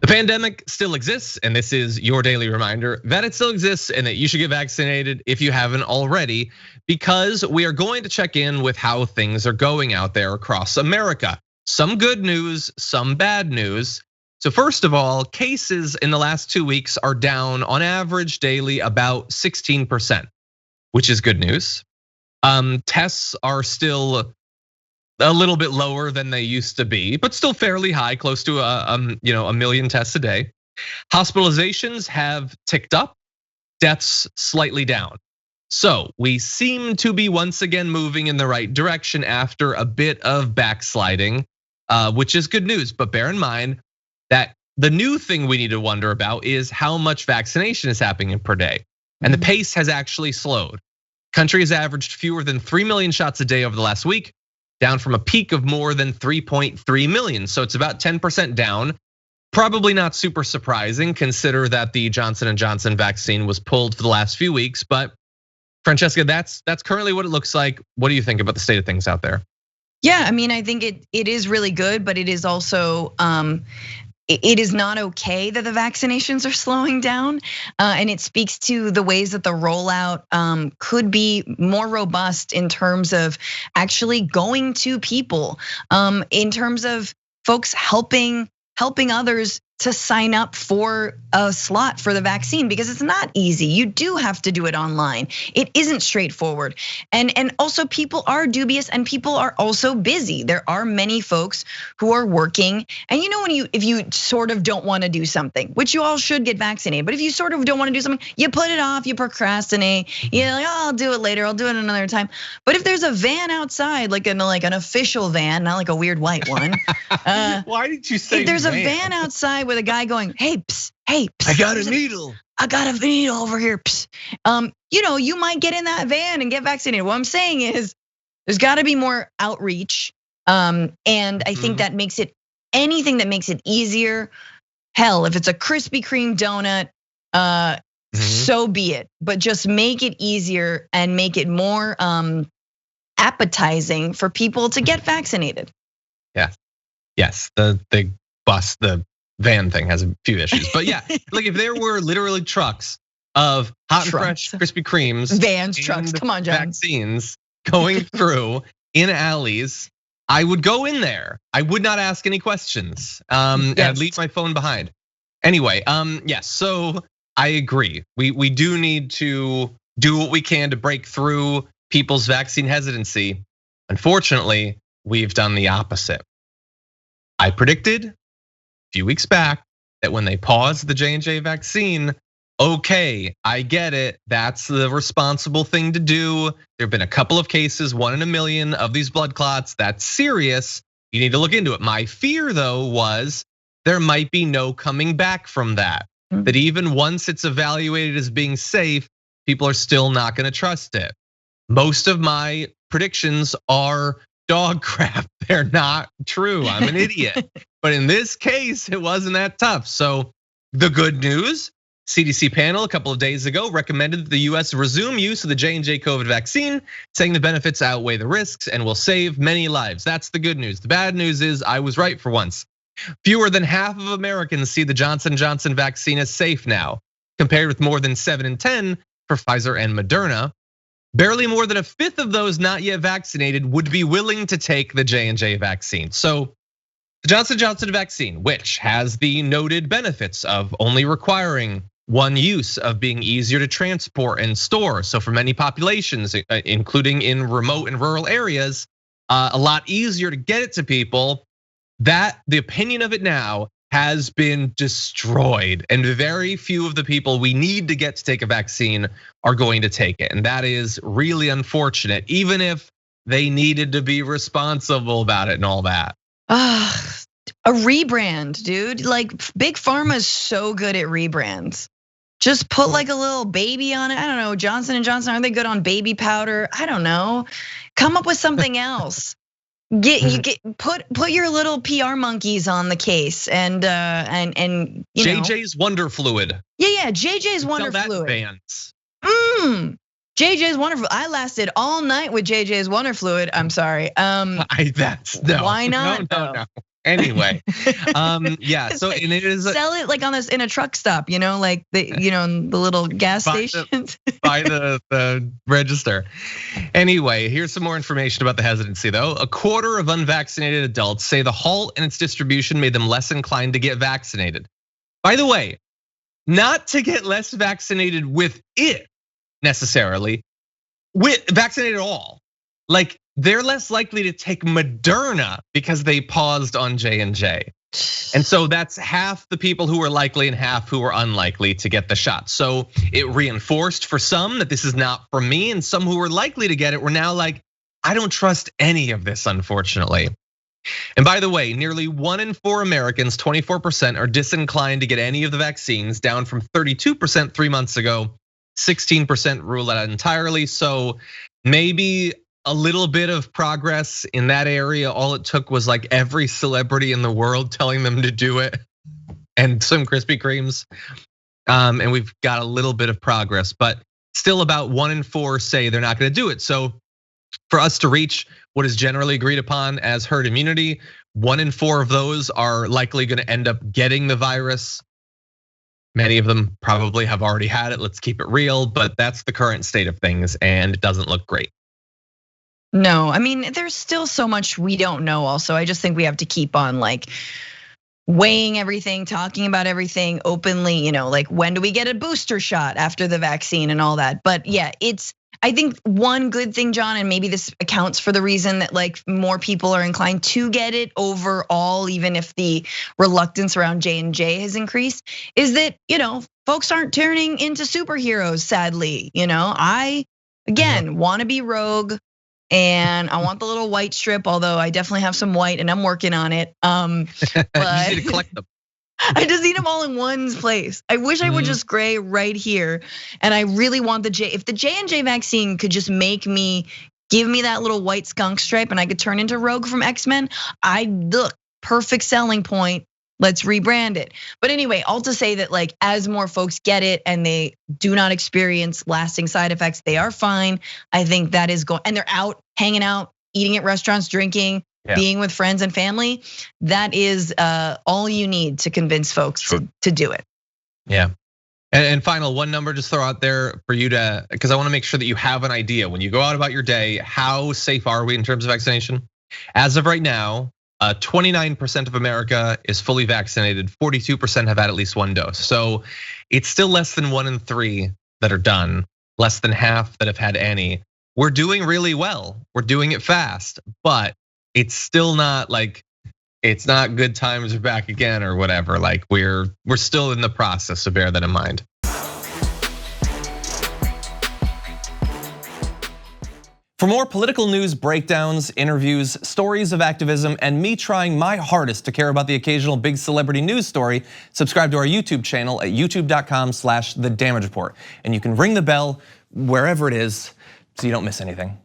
The pandemic still exists, and this is your daily reminder that it still exists and that you should get vaccinated if you haven't already, because we are going to check in with how things are going out there across America. Some good news, some bad news. So first of all, cases in the last 2 weeks are down on average daily about 16%, which is good news. Tests are still a little bit lower than they used to be, but still fairly high, close to a million tests a day. Hospitalizations have ticked up, deaths slightly down. So we seem to be once again moving in the right direction after a bit of backsliding, which is good news. But bear in mind that the new thing we need to wonder about is how much vaccination is happening per day. And the pace has actually slowed. Country has averaged fewer than 3 million shots a day over the last week, down from a peak of more than 3.3 million. So it's about 10% down. Probably not super surprising, consider that the Johnson & Johnson vaccine was pulled for the last few weeks. But Francesca, that's currently what it looks like. What do you think about the state of things out there? Yeah, I mean, I think it is really good, but it is also it is not okay that the vaccinations are slowing down, and it speaks to the ways that the rollout could be more robust in terms of actually going to people, in terms of folks helping others to sign up for a slot for the vaccine, because it's not easy. You do have to do it online. It isn't straightforward. And also people are dubious and people are also busy. There are many folks who are working. And you know, if you sort of don't want to do something, which you all should get vaccinated, but if you sort of don't want to do something, you put it off, you procrastinate, you're like, oh, I'll do it later, I'll do it another time. But if there's a van outside, like an official van, not like a weird white one. Why did you say if there's a van outside with a guy going, hey, psst, I got a needle. I got a needle over here. Psst. You might get in that van and get vaccinated. What I'm saying is there's gotta be more outreach. And I think that makes it, anything that makes it easier. Hell, if it's a Krispy Kreme donut, so be it. But just make it easier and make it more appetizing for people to get vaccinated. Yeah, yes, the van thing has a few issues, but yeah, like if there were literally trucks of hot and fresh Krispy Kremes, vans, trucks, come on, John, vaccines going through in alleys, I would go in there. I would not ask any questions. And I'd leave my phone behind. Anyway, yes, so I agree. We do need to do what we can to break through people's vaccine hesitancy. Unfortunately, we've done the opposite. I predicted few weeks back that when they paused the J&J vaccine, okay, I get it. That's the responsible thing to do. There've been a couple of cases, 1 in a million of these blood clots. That's serious. You need to look into it. My fear though was there might be no coming back from that. That even once it's evaluated as being safe, people are still not gonna trust it. Most of my predictions are dog crap. They're not true. I'm an idiot. But in this case, it wasn't that tough. So the good news, CDC panel a couple of days ago recommended that the US resume use of the J&J COVID vaccine, saying the benefits outweigh the risks and will save many lives. That's the good news. The bad news is I was right for once. Fewer than half of Americans see the Johnson & Johnson vaccine as safe now, compared with more than 7 in 10 for Pfizer and Moderna. Barely more than a fifth of those not yet vaccinated would be willing to take the J&J vaccine. So the Johnson & Johnson vaccine, which has the noted benefits of only requiring one use, of being easier to transport and store. So for many populations, including in remote and rural areas, a lot easier to get it to people. That the opinion of it now has been destroyed, and very few of the people we need to get to take a vaccine are going to take it. And that is really unfortunate, even if they needed to be responsible about it and all that. A rebrand, dude. Like Big Pharma is so good at rebrands. Just put like a little baby on it. I don't know, Johnson & Johnson, aren't they good on baby powder? I don't know. Come up with something else. Put your little PR monkeys on the case and you know. JJ's Wonder Fluid. Yeah, JJ's Wonder Fluid. Bands. JJ's Wonder Fluid. I lasted all night with JJ's Wonder Fluid. I'm sorry. That's no. Why not? No. Anyway, yeah. So and it is sell it like on this in a truck stop, like the the little gas stations. By the register. Anyway, here's some more information about the hesitancy, though. A quarter of unvaccinated adults say the halt in its distribution made them less inclined to get vaccinated. By the way, not to get less vaccinated with it necessarily, with vaccinated at all. Like they're less likely to take Moderna because they paused on J&J. And so that's half the people who are likely and half who are unlikely to get the shot. So it reinforced for some that this is not for me, and some who were likely to get it were now like, I don't trust any of this, unfortunately. And by the way, nearly 1 in 4 Americans, 24%, are disinclined to get any of the vaccines, down from 32% 3 months ago. 16% rule that out entirely. So maybe a little bit of progress in that area. All it took was like every celebrity in the world telling them to do it, and some Krispy Kremes. And we've got a little bit of progress, but still about 1 in 4 say they're not gonna do it. So for us to reach what is generally agreed upon as herd immunity, 1 in 4 of those are likely gonna end up getting the virus. Many of them probably have already had it, let's keep it real, but that's the current state of things and it doesn't look great. No, I mean, there's still so much we don't know also. I just think we have to keep on like weighing everything, talking about everything openly, like when do we get a booster shot after the vaccine and all that. But yeah, I think one good thing, John, and maybe this accounts for the reason that like more people are inclined to get it overall, even if the reluctance around J&J has increased, is that, folks aren't turning into superheroes, sadly. I, again, want to be rogue. And I want the little white strip, although I definitely have some white and I'm working on it. But you need to collect them. I just need them all in one place. I wish I would just gray right here. And I really want if the J&J vaccine could just give me that little white skunk stripe and I could turn into Rogue from X-Men, look, perfect selling point. Let's rebrand it. But anyway, all to say that like as more folks get it and they do not experience lasting side effects, they are fine. I think that is going, and they're out hanging out, eating at restaurants, drinking, being with friends and family. That is all you need to convince folks to do it. Yeah. And final one number, just throw out there for you to, because I want to make sure that you have an idea when you go out about your day, how safe are we in terms of vaccination? As of right now, 29% of America is fully vaccinated, 42% have had at least 1 dose. So it's still less than 1 in 3 that are done, less than half that have had any. We're doing really well, we're doing it fast, but it's still not like, it's not good times are back again or whatever. Like we're still in the process, so bear that in mind. For more political news breakdowns, interviews, stories of activism, and me trying my hardest to care about the occasional big celebrity news story, subscribe to our YouTube channel at youtube.com/The Damage Report. And you can ring the bell wherever it is so you don't miss anything.